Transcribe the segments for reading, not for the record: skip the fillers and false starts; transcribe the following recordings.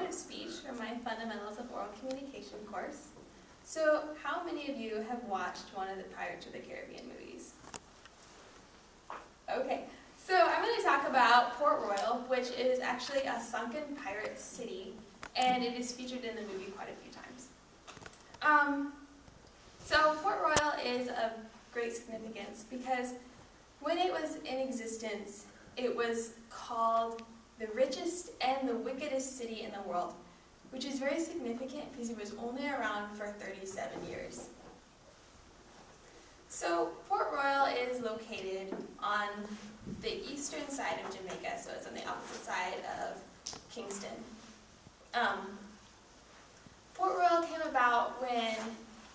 PowerPoint of speech from my Fundamentals of Oral Communication course. So how many of you have watched one of the Pirates of the Caribbean movies? Okay, so I'm going to talk about Port Royal, which is actually a sunken pirate city, and it is featured in the movie quite a few times. So Port Royal is of great significance because when it was in existence, it was called the richest and the wickedest city in the world, which is very significant because it was only around for 37 years. So Port Royal is located on the eastern side of Jamaica, so it's on the opposite side of Kingston. Port Royal came about when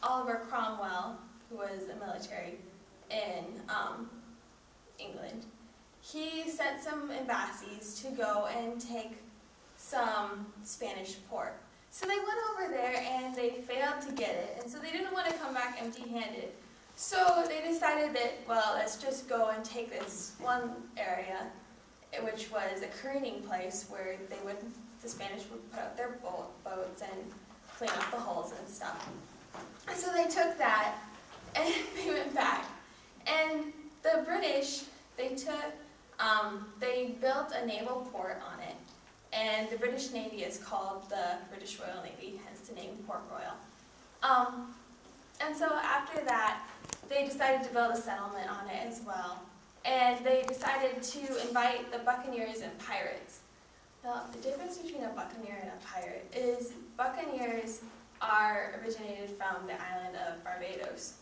Oliver Cromwell, who was a military in England, he sent some embassies to go and take some Spanish port. So they went over there and they failed to get it, and so they didn't want to come back empty-handed. So they decided that, well, let's just go and take this one area, which was a careening place where the Spanish would put up their boats and clean up the hulls and stuff. And so they took that and they went back. And the British, they built a naval port on it. And the British Navy is called the British Royal Navy, hence the name Port Royal. And so after that, they decided to build a settlement on it as well. And they decided to invite the buccaneers and pirates. Now, the difference between a buccaneer and a pirate is buccaneers are originated from the island of Barbados.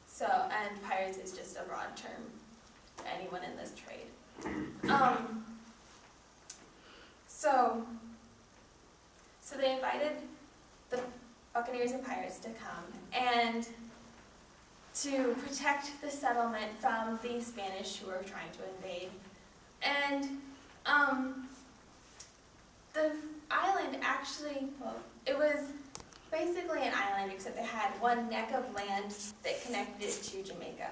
So, and pirates is just a broad term to anyone in this trade. So they invited the buccaneers and pirates to come and to protect the settlement from the Spanish who were trying to invade. And the island actually, well, it was basically an island except it had one neck of land that connected it to Jamaica.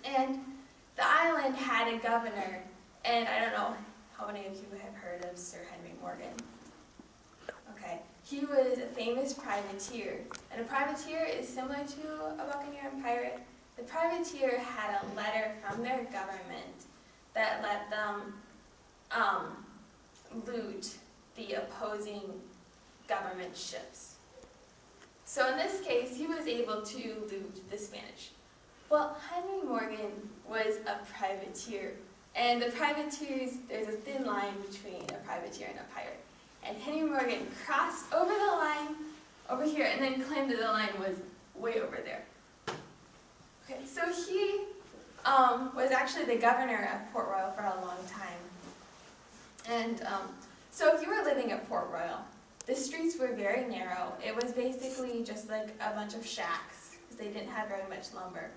And the island had a governor, and I don't know how many of you have heard of Sir Henry Morgan. Okay, he was a famous privateer, and a privateer is similar to a buccaneer and pirate. The privateer had a letter from their government that let them loot the opposing government ships. So in this case, he was able to loot the Spanish. Well, Henry Morgan was a privateer, and the privateers, there's a thin line between a privateer and a pirate. And Henry Morgan crossed over the line over here and then claimed that the line was way over there. Okay, so he was actually the governor of Port Royal for a long time. And so if you were living at Port Royal, the streets were very narrow. It was basically just like a bunch of shacks because they didn't have very much lumber.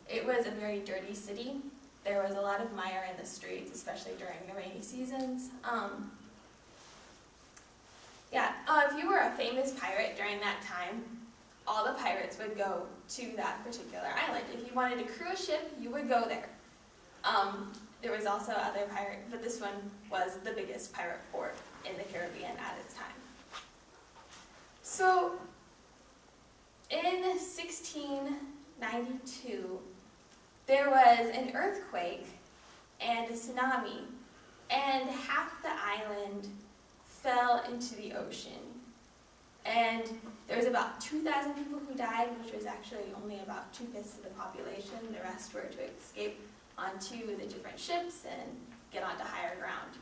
It was a very dirty city. There was a lot of mire in the streets, especially during the rainy seasons. If you were a famous pirate during that time, all the pirates would go to that particular island. If you wanted to crew a ship, you would go there. There was also other pirate, but this one was the biggest pirate port in the Caribbean at its time. So, in 1692, there was an earthquake and a tsunami, and half the island fell into the ocean. And there was about 2,000 people who died, which was actually only about 2/5 of the population. The rest were to escape onto the different ships and get onto higher ground.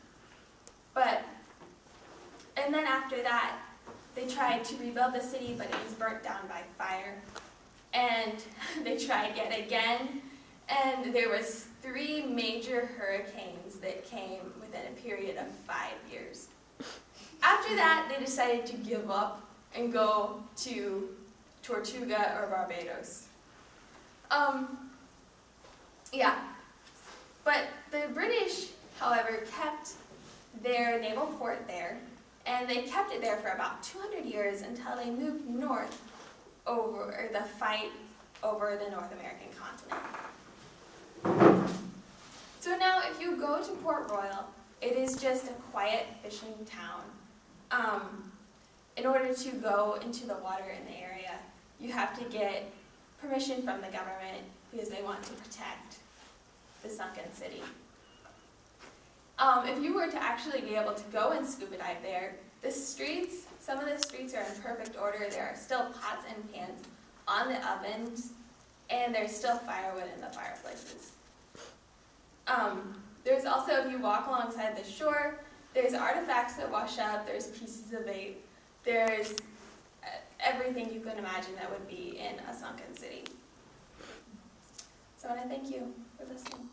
And then after that, they tried to rebuild the city, but it was burnt down by fire. And they tried yet again, and there was 3 major hurricanes that came within a period of 5 years. After that, they decided to give up and go to Tortuga or Barbados. But the British, however, kept their naval port there, and they kept it there for about 200 years until they moved north over the fight over the North American continent. So now if you go to Port Royal, It is just a quiet fishing town. In order to go into the water in the area, you have to get permission from the government because they want to protect the sunken city. If you were to actually be able to go and scuba dive there, the streets, some of the streets are in perfect order. There are still pots and pans on the ovens, and there's still firewood in the fireplaces. There's also, if you walk alongside the shore, there's artifacts that wash up, there's pieces of bait, there's everything you can imagine that would be in a sunken city. So I want to thank you for listening.